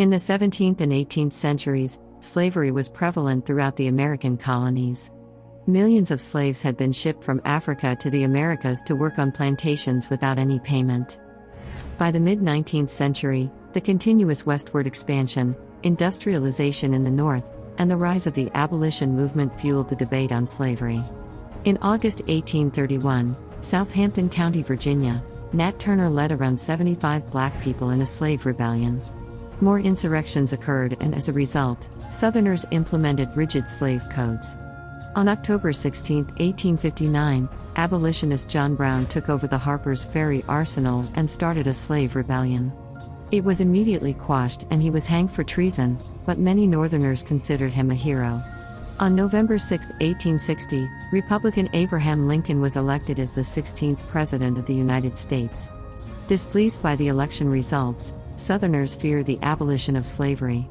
In the 17th and 18th centuries, slavery was prevalent throughout the American colonies. Millions of slaves had been shipped from Africa to the Americas to work on plantations without any payment. By the mid-19th century, the continuous westward expansion, industrialization in the North, and the rise of the abolition movement fueled the debate on slavery. In August 1831, Southampton County, Virginia, Nat Turner led around 75 black people in a slave rebellion. More insurrections occurred, and as a result, Southerners implemented rigid slave codes. On October 16, 1859, abolitionist John Brown took over the Harper's Ferry arsenal and started a slave rebellion. It was immediately quashed and he was hanged for treason, but many Northerners considered him a hero. On November 6, 1860, Republican Abraham Lincoln was elected as the 16th President of the United States. Displeased by the election results, Southerners feared the abolition of slavery.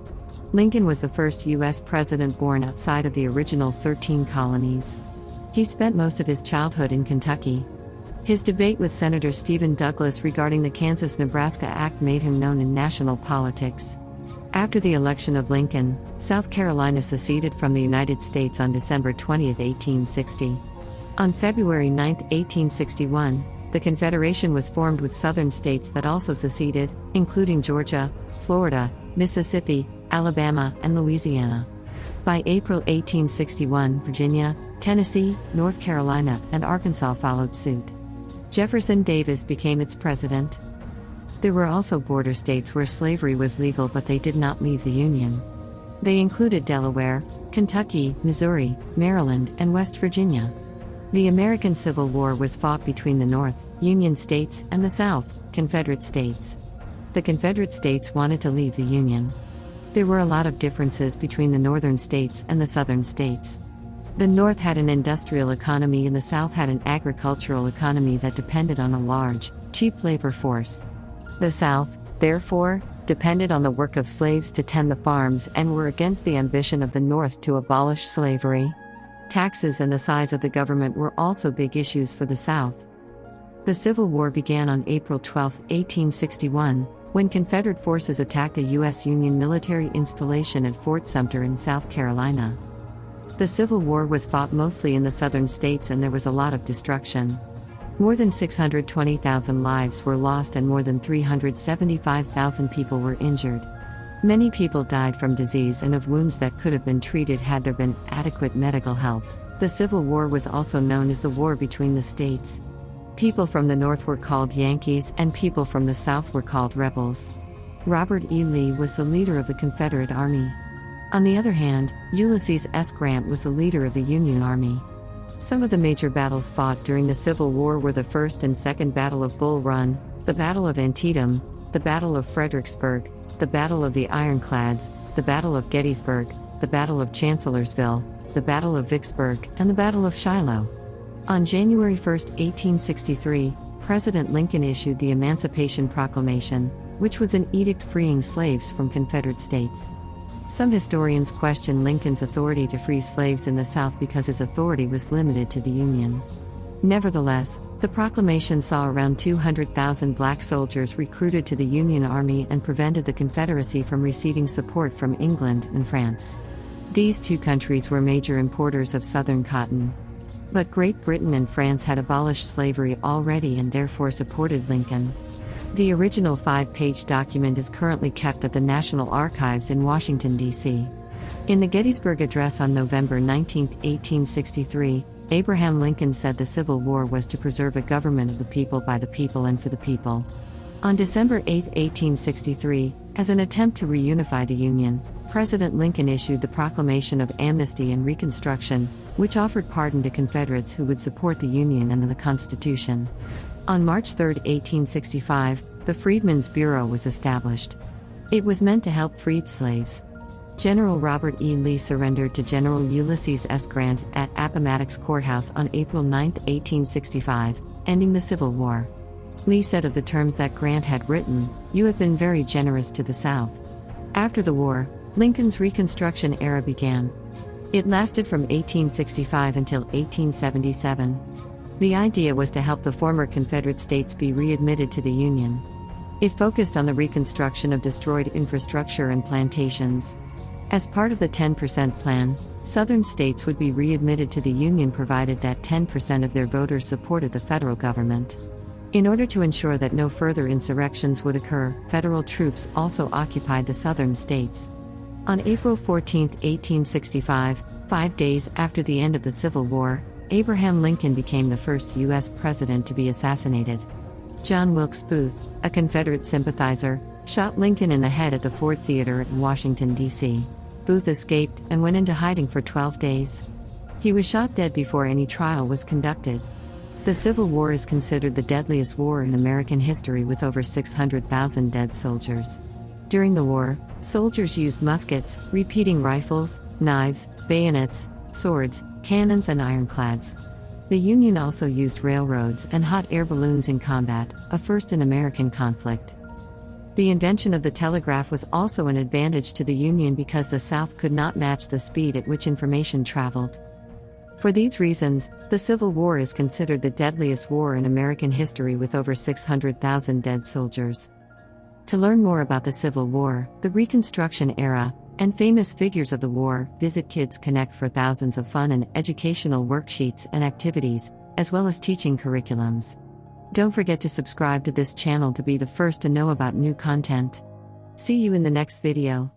Lincoln was the first U.S. president born outside of the original 13 colonies. He spent most of his childhood in Kentucky. His debate with Senator Stephen Douglas regarding the Kansas-Nebraska Act made him known in national politics. After the election of Lincoln, South Carolina seceded from the United States on December 20, 1860. On February 9, 1861, the Confederation was formed with southern states that also seceded, including Georgia, Florida, Mississippi, Alabama, and Louisiana. By April 1861, Virginia, Tennessee, North Carolina, and Arkansas followed suit. Jefferson Davis became its president. There were also border states where slavery was legal but they did not leave the Union. They included Delaware, Kentucky, Missouri, Maryland, and West Virginia. The American Civil War was fought between the North, Union states, and the South, Confederate states. The Confederate states wanted to leave the Union. There were a lot of differences between the northern states and the southern states. The North had an industrial economy and the South had an agricultural economy that depended on a large, cheap labor force. The South, therefore, depended on the work of slaves to tend the farms and were against the ambition of the North to abolish slavery. Taxes and the size of the government were also big issues for the South. The Civil War began on April 12, 1861, when Confederate forces attacked a U.S. Union military installation at Fort Sumter in South Carolina. The Civil War was fought mostly in the southern states and there was a lot of destruction. More than 620,000 lives were lost and more than 375,000 people were injured. Many people died from disease and of wounds that could have been treated had there been adequate medical help. The Civil War was also known as the War between the states. People from the North were called Yankees and people from the South were called rebels. Robert E. Lee was the leader of the Confederate Army. On the other hand, Ulysses S. Grant was the leader of the Union Army. Some of the major battles fought during the Civil War were the First and Second Battle of Bull Run, the Battle of Antietam, the Battle of Fredericksburg, the Battle of the Ironclads, the Battle of Gettysburg, the Battle of Chancellorsville, the Battle of Vicksburg, and the Battle of Shiloh. On January 1, 1863, President Lincoln issued the Emancipation Proclamation, which was an edict freeing slaves from Confederate states. Some historians question Lincoln's authority to free slaves in the South because his authority was limited to the Union. Nevertheless, the proclamation saw around 200,000 black soldiers recruited to the Union Army and prevented the Confederacy from receiving support from England and France. These two countries were major importers of Southern cotton. But Great Britain and France had abolished slavery already and therefore supported Lincoln. The original 5-page document is currently kept at the National Archives in Washington, D.C. In the Gettysburg Address on November 19, 1863, Abraham Lincoln said the Civil War was to preserve a government of the people by the people and for the people. On December 8, 1863, as an attempt to reunify the Union, President Lincoln issued the Proclamation of Amnesty and Reconstruction, which offered pardon to Confederates who would support the Union and the Constitution. On March 3, 1865, the Freedmen's Bureau was established. It was meant to help freed slaves. General Robert E. Lee surrendered to General Ulysses S. Grant at Appomattox Courthouse on April 9, 1865, ending the Civil War. Lee said of the terms that Grant had written, "You have been very generous to the South." After the war, Lincoln's Reconstruction era began. It lasted from 1865 until 1877. The idea was to help the former Confederate states be readmitted to the Union. It focused on the reconstruction of destroyed infrastructure and plantations. As part of the 10% plan, Southern states would be readmitted to the Union provided that 10% of their voters supported the federal government. In order to ensure that no further insurrections would occur, federal troops also occupied the Southern states. On April 14, 1865, 5 days after the end of the Civil War, Abraham Lincoln became the first U.S. president to be assassinated. John Wilkes Booth, a Confederate sympathizer, shot Lincoln in the head at the Ford Theater in Washington, D.C. Booth escaped and went into hiding for 12 days. He was shot dead before any trial was conducted. The Civil War is considered the deadliest war in American history with over 600,000 dead soldiers. During the war, soldiers used muskets, repeating rifles, knives, bayonets, swords, cannons and ironclads. The Union also used railroads and hot air balloons in combat, a first in American conflict. The invention of the telegraph was also an advantage to the Union because the South could not match the speed at which information traveled. For these reasons, the Civil War is considered the deadliest war in American history with over 600,000 dead soldiers. To learn more about the Civil War, the Reconstruction era, and famous figures of the war, visit KidsKonnect for thousands of fun and educational worksheets and activities, as well as teaching curriculums. Don't forget to subscribe to this channel to be the first to know about new content. See you in the next video.